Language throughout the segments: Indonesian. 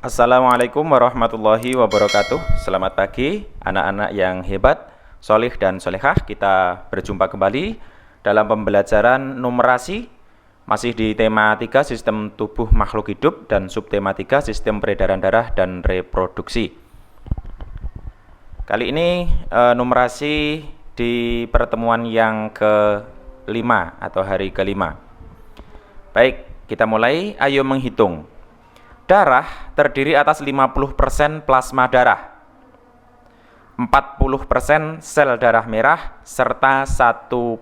Assalamualaikum warahmatullahi wabarakatuh. Selamat pagi anak-anak yang hebat, solih dan solehah. Kita berjumpa kembali dalam pembelajaran numerasi, masih di tema 3 sistem tubuh makhluk hidup dan subtema 3 sistem peredaran darah dan reproduksi. Kali ini numerasi di pertemuan yang ke-5 atau hari ke-5. Baik, kita mulai. Ayo menghitung. Darah terdiri atas 50% plasma darah, 40% sel darah merah, serta 1%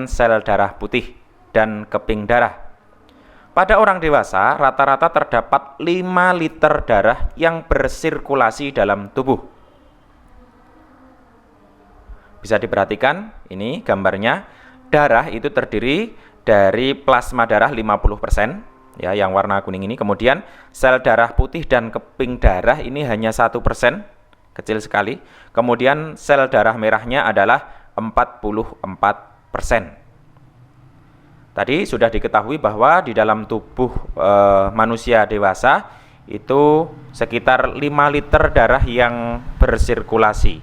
sel darah putih dan keping darah. Pada orang dewasa, rata-rata terdapat 5 liter darah yang bersirkulasi dalam tubuh. Bisa diperhatikan, ini gambarnya. Darah itu terdiri dari plasma darah 50%. Ya, yang warna kuning ini. Kemudian sel darah putih dan keping darah ini hanya 1%, kecil sekali. Kemudian sel darah merahnya adalah 44%. Tadi sudah diketahui bahwa di dalam tubuh manusia dewasa itu sekitar 5 liter darah yang bersirkulasi.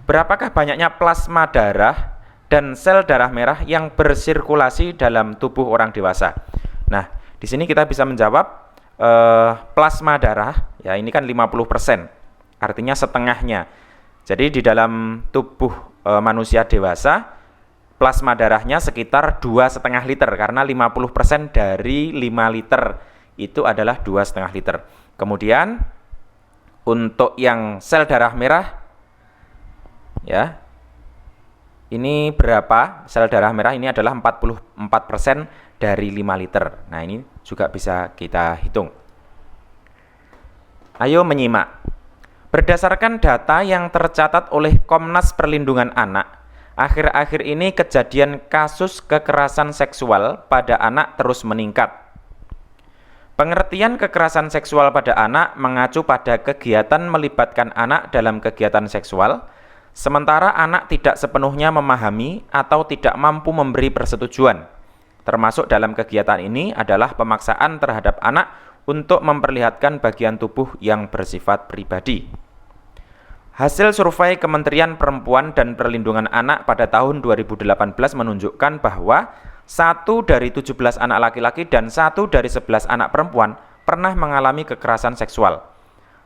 Berapakah banyaknya plasma darah dan sel darah merah yang bersirkulasi dalam tubuh orang dewasa? Nah, di sini kita bisa menjawab plasma darah, ya ini kan 50%, artinya setengahnya. Jadi di dalam tubuh manusia dewasa, plasma darahnya sekitar 2,5 liter, karena 50% dari 5 liter itu adalah 2,5 liter. Kemudian untuk yang sel darah merah, ya ini berapa? Sel darah merah ini adalah 44% dari 5 liter. Nah, ini juga bisa kita hitung. Ayo menyimak. Berdasarkan data yang tercatat oleh Komnas Perlindungan Anak, akhir-akhir ini kejadian kasus kekerasan seksual pada anak terus meningkat. Pengertian kekerasan seksual pada anak mengacu pada kegiatan melibatkan anak dalam kegiatan seksual, sementara anak tidak sepenuhnya memahami atau tidak mampu memberi persetujuan. Termasuk dalam kegiatan ini adalah pemaksaan terhadap anak untuk memperlihatkan bagian tubuh yang bersifat pribadi. Hasil survei Kementerian Perempuan dan Perlindungan Anak pada tahun 2018 menunjukkan bahwa 1 dari 17 anak laki-laki dan 1 dari 11 anak perempuan pernah mengalami kekerasan seksual.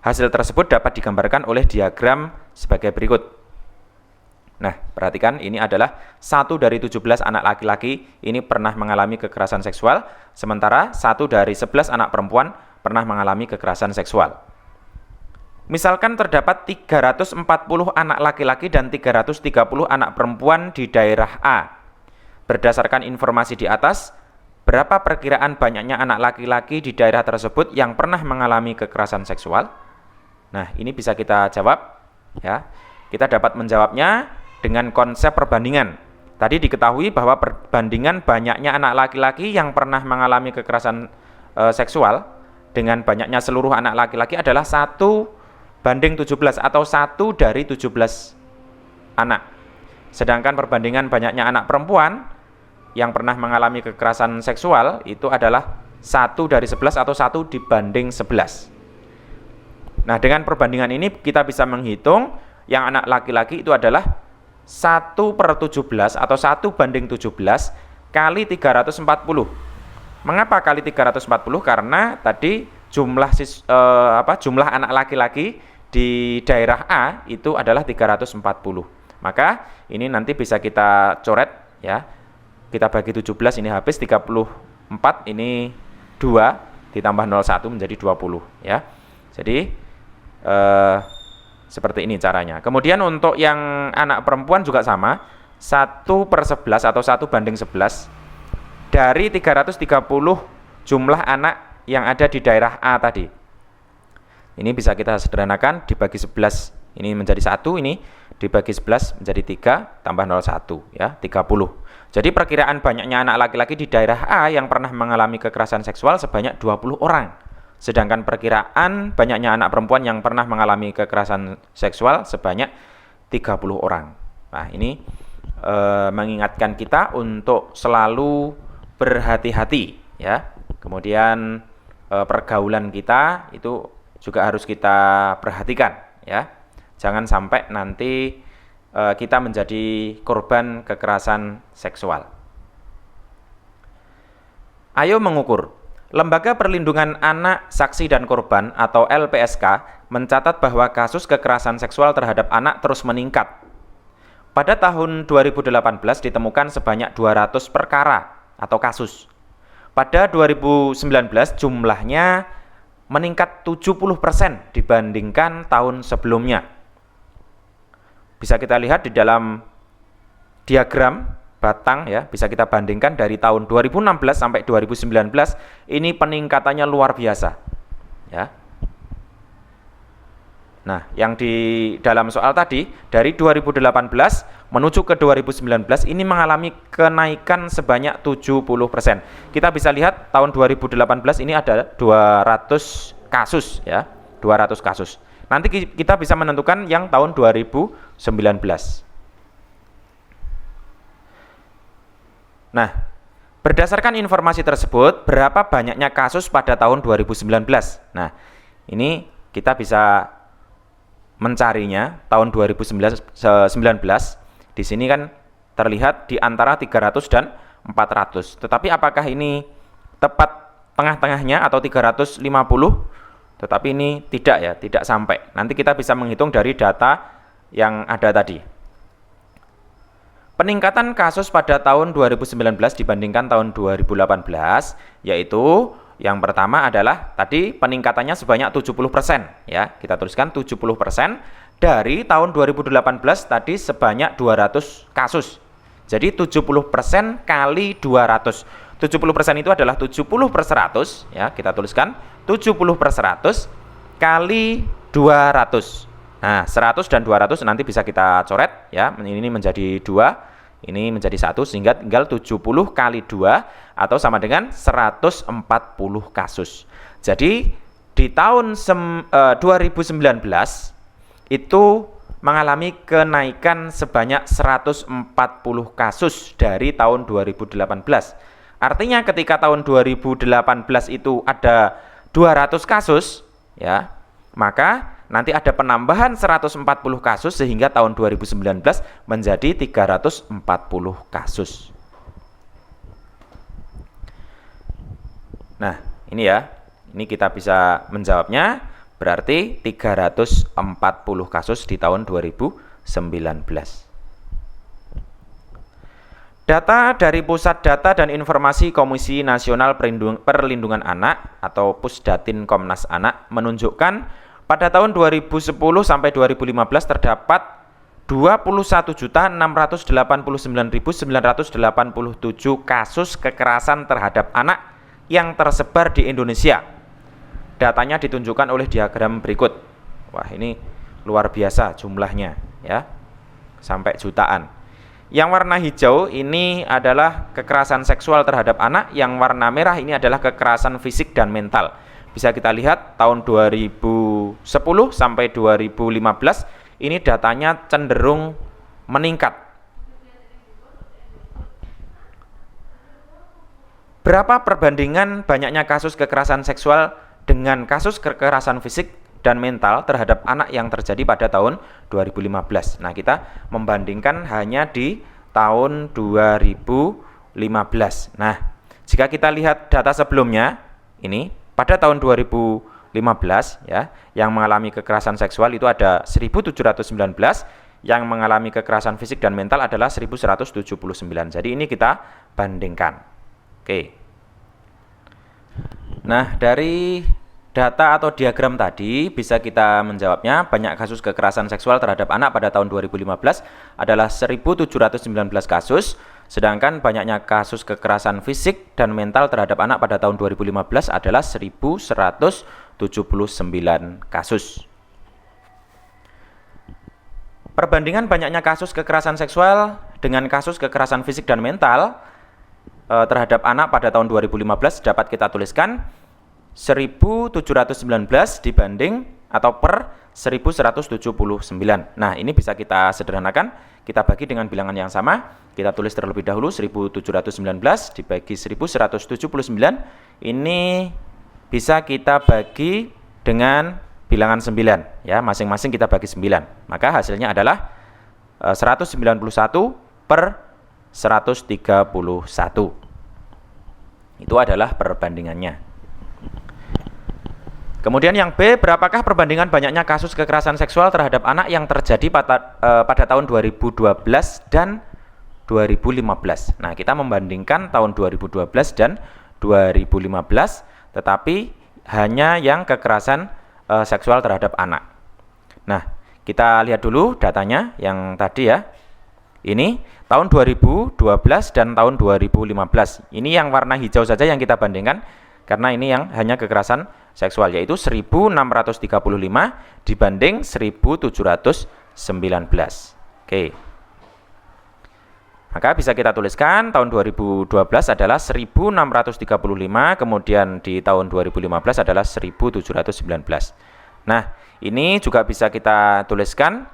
Hasil tersebut dapat digambarkan oleh diagram sebagai berikut. Nah, perhatikan, ini adalah 1 dari 17 anak laki-laki ini pernah mengalami kekerasan seksual, sementara 1 dari 11 anak perempuan pernah mengalami kekerasan seksual. Misalkan terdapat 340 anak laki-laki dan 330 anak perempuan di daerah A. Berdasarkan informasi di atas, berapa perkiraan banyaknya anak laki-laki di daerah tersebut yang pernah mengalami kekerasan seksual? Nah, ini bisa kita jawab, ya. Kita dapat menjawabnya dengan konsep perbandingan. Tadi diketahui bahwa perbandingan banyaknya anak laki-laki yang pernah mengalami kekerasan seksual dengan banyaknya seluruh anak laki-laki adalah 1:17 atau 1 dari 17 anak. Sedangkan perbandingan banyaknya anak perempuan yang pernah mengalami kekerasan seksual itu adalah 1 dari 11 atau 1 dibanding 11. Nah, dengan perbandingan ini kita bisa menghitung yang anak laki-laki itu adalah 1/17 atau 1:17 kali 340. Mengapa kali 340? Karena tadi jumlah anak laki-laki di daerah A itu adalah 340. Maka ini nanti bisa kita coret, ya. Kita bagi 17, ini habis 34, ini 2 ditambah 01 menjadi 20, ya. Jadi seperti ini caranya. Kemudian untuk yang anak perempuan juga sama, 1/11 atau 1:11 dari 330 jumlah anak yang ada di daerah A tadi. Ini bisa kita sederhanakan, dibagi 11, ini menjadi 1, ini dibagi 11 menjadi 3, tambah 01, ya, 30. Jadi perkiraan banyaknya anak laki-laki di daerah A yang pernah mengalami kekerasan seksual sebanyak 20 orang. Sedangkan perkiraan banyaknya anak perempuan yang pernah mengalami kekerasan seksual sebanyak 30 orang. Nah, ini mengingatkan kita untuk selalu berhati-hati, ya. Kemudian pergaulan kita itu juga harus kita perhatikan ya. Jangan sampai nanti kita menjadi korban kekerasan seksual. Ayo mengukur. Lembaga Perlindungan Anak, Saksi dan Korban atau LPSK mencatat bahwa kasus kekerasan seksual terhadap anak terus meningkat. Pada tahun 2018 ditemukan sebanyak 200 perkara atau kasus. Pada 2019 jumlahnya meningkat 70% dibandingkan tahun sebelumnya. Bisa kita lihat di dalam diagram batang ya, bisa kita bandingkan dari tahun 2016 sampai 2019 ini peningkatannya luar biasa ya. Nah, yang di dalam soal tadi dari 2018 menuju ke 2019 ini mengalami kenaikan sebanyak 70%. Kita bisa lihat tahun 2018 ini ada 200 kasus ya, 200 kasus. Nanti kita bisa menentukan yang tahun 2019. Nah, berdasarkan informasi tersebut, berapa banyaknya kasus pada tahun 2019? Nah, ini kita bisa mencarinya tahun 2019. Di sini kan terlihat di antara 300 dan 400. Tetapi apakah ini tepat tengah-tengahnya atau 350? Tetapi ini tidak ya, tidak sampai. Nanti kita bisa menghitung dari data yang ada tadi. Peningkatan kasus pada tahun 2019 dibandingkan tahun 2018 yaitu yang pertama adalah tadi peningkatannya sebanyak 70% ya. Kita tuliskan 70% dari tahun 2018 tadi sebanyak 200 kasus. Jadi 70% kali 200. 70% itu adalah 70/100 ya. Kita tuliskan 70/100 kali 200. Nah, 100 dan 200 nanti bisa kita coret ya. Ini menjadi 2, ini menjadi 1 sehingga tinggal 70 kali 2 atau sama dengan 140 kasus. Jadi di tahun 2019 itu mengalami kenaikan sebanyak 140 kasus dari tahun 2018. Artinya ketika tahun 2018 itu ada 200 kasus ya, maka nanti ada penambahan 140 kasus sehingga tahun 2019 menjadi 340 kasus. Nah, ini ya. Ini kita bisa menjawabnya berarti 340 kasus di tahun 2019. Data dari Pusat Data dan Informasi Komisi Nasional Perlindungan Anak atau Pusdatin Komnas Anak menunjukkan pada tahun 2010 sampai 2015 terdapat 21.689.987 kasus kekerasan terhadap anak yang tersebar di Indonesia. Datanya ditunjukkan oleh diagram berikut. Wah, ini luar biasa jumlahnya ya. Sampai jutaan. Yang warna hijau ini adalah kekerasan seksual terhadap anak, yang warna merah ini adalah kekerasan fisik dan mental. Bisa kita lihat tahun 2010 sampai 2015 ini datanya cenderung meningkat. Berapa perbandingan banyaknya kasus kekerasan seksual dengan kasus kekerasan fisik dan mental terhadap anak yang terjadi pada tahun 2015? Nah, kita membandingkan hanya di tahun 2015. Nah, jika kita lihat data sebelumnya, ini pada tahun 2015 ya, yang mengalami kekerasan seksual itu ada 1.719, yang mengalami kekerasan fisik dan mental adalah 1.179. Jadi ini kita bandingkan. Oke. Nah, dari data atau diagram tadi bisa kita menjawabnya. Banyak kasus kekerasan seksual terhadap anak pada tahun 2015 adalah 1.719 kasus. Sedangkan banyaknya kasus kekerasan fisik dan mental terhadap anak pada tahun 2015 adalah 1.179 kasus. Perbandingan banyaknya kasus kekerasan seksual dengan kasus kekerasan fisik dan mental terhadap anak pada tahun 2015 dapat kita tuliskan 1.719 dibanding atau per 1.179. Nah, ini bisa kita sederhanakan. Kita bagi dengan bilangan yang sama. Kita tulis terlebih dahulu 1.719 dibagi 1.179. Ini bisa kita bagi dengan bilangan 9 ya, masing-masing kita bagi 9. Maka hasilnya adalah 191 per 131. Itu adalah perbandingannya. Kemudian yang B, berapakah perbandingan banyaknya kasus kekerasan seksual terhadap anak yang terjadi pada tahun 2012 dan 2015. Nah, kita membandingkan tahun 2012 dan 2015, tetapi hanya yang kekerasan seksual terhadap anak. Nah, kita lihat dulu datanya yang tadi ya. Ini tahun 2012 dan tahun 2015. Ini yang warna hijau saja yang kita bandingkan, karena ini yang hanya kekerasan seksual, yaitu 1635 dibanding 1719. Oke. Maka bisa kita tuliskan tahun 2012 adalah 1635, kemudian di tahun 2015 adalah 1719. Nah, ini juga bisa kita tuliskan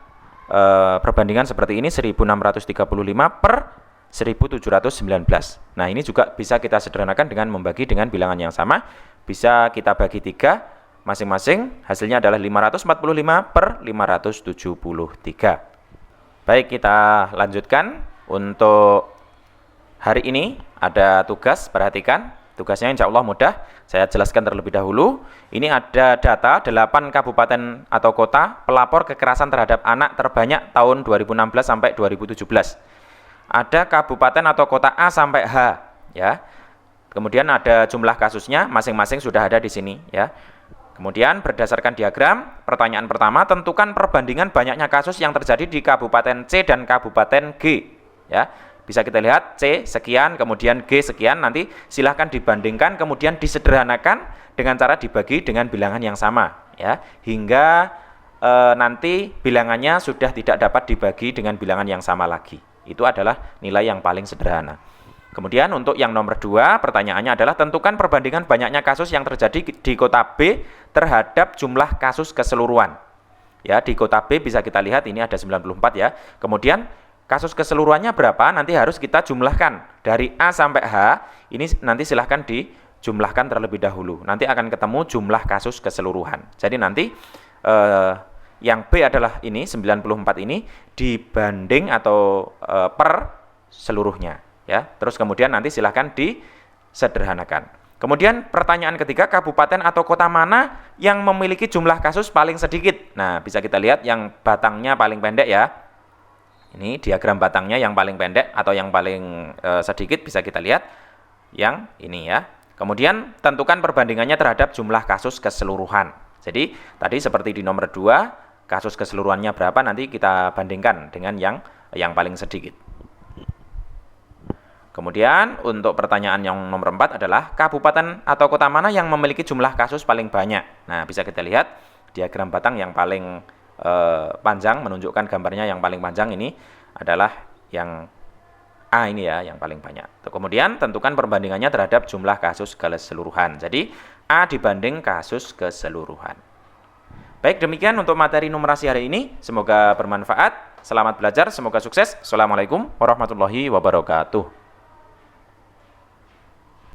perbandingan seperti ini, 1635 per 1719. Nah, ini juga bisa kita sederhanakan dengan membagi dengan bilangan yang sama. Bisa kita bagi 3 masing-masing, hasilnya adalah 545 per 573. Baik, kita lanjutkan. Untuk hari ini ada tugas, perhatikan. Tugasnya insya Allah mudah, saya jelaskan terlebih dahulu. Ini ada data 8 kabupaten atau kota pelapor kekerasan terhadap anak terbanyak tahun 2016 sampai 2017. Ada kabupaten atau kota A sampai H, ya. Kemudian ada jumlah kasusnya, masing-masing sudah ada di sini, ya. Kemudian berdasarkan diagram, pertanyaan pertama, tentukan perbandingan banyaknya kasus yang terjadi di Kabupaten C dan Kabupaten G, ya. Bisa kita lihat C sekian, kemudian G sekian, nanti silahkan dibandingkan, kemudian disederhanakan dengan cara dibagi dengan bilangan yang sama, ya, hingga nanti bilangannya sudah tidak dapat dibagi dengan bilangan yang sama lagi. Itu adalah nilai yang paling sederhana. Kemudian untuk yang nomor 2, pertanyaannya adalah tentukan perbandingan banyaknya kasus yang terjadi di kota B terhadap jumlah kasus keseluruhan. Ya, di kota B bisa kita lihat ini ada 94 ya. Kemudian kasus keseluruhannya berapa? Nanti harus kita jumlahkan dari A sampai H. Ini nanti silahkan dijumlahkan terlebih dahulu. Nanti akan ketemu jumlah kasus keseluruhan. Jadi nanti yang B adalah ini 94 ini dibanding atau per seluruhnya, ya. Terus kemudian nanti silahkan disederhanakan. Kemudian pertanyaan ketiga, kabupaten atau kota mana yang memiliki jumlah kasus paling sedikit? Nah, bisa kita lihat yang batangnya paling pendek ya. Ini diagram batangnya yang paling pendek atau yang paling sedikit, bisa kita lihat yang ini ya. Kemudian tentukan perbandingannya terhadap jumlah kasus keseluruhan. Jadi tadi seperti di nomor 2, kasus keseluruhannya berapa, nanti kita bandingkan dengan yang paling sedikit. Kemudian untuk pertanyaan yang nomor 4 adalah kabupaten atau kota mana yang memiliki jumlah kasus paling banyak. Nah, bisa kita lihat diagram batang yang paling panjang, menunjukkan gambarnya yang paling panjang ini adalah yang A ini ya, yang paling banyak. Kemudian tentukan perbandingannya terhadap jumlah kasus keseluruhan. Jadi A dibanding kasus keseluruhan. Baik, demikian untuk materi numerasi hari ini. Semoga bermanfaat. Selamat belajar, semoga sukses. Assalamualaikum warahmatullahi wabarakatuh.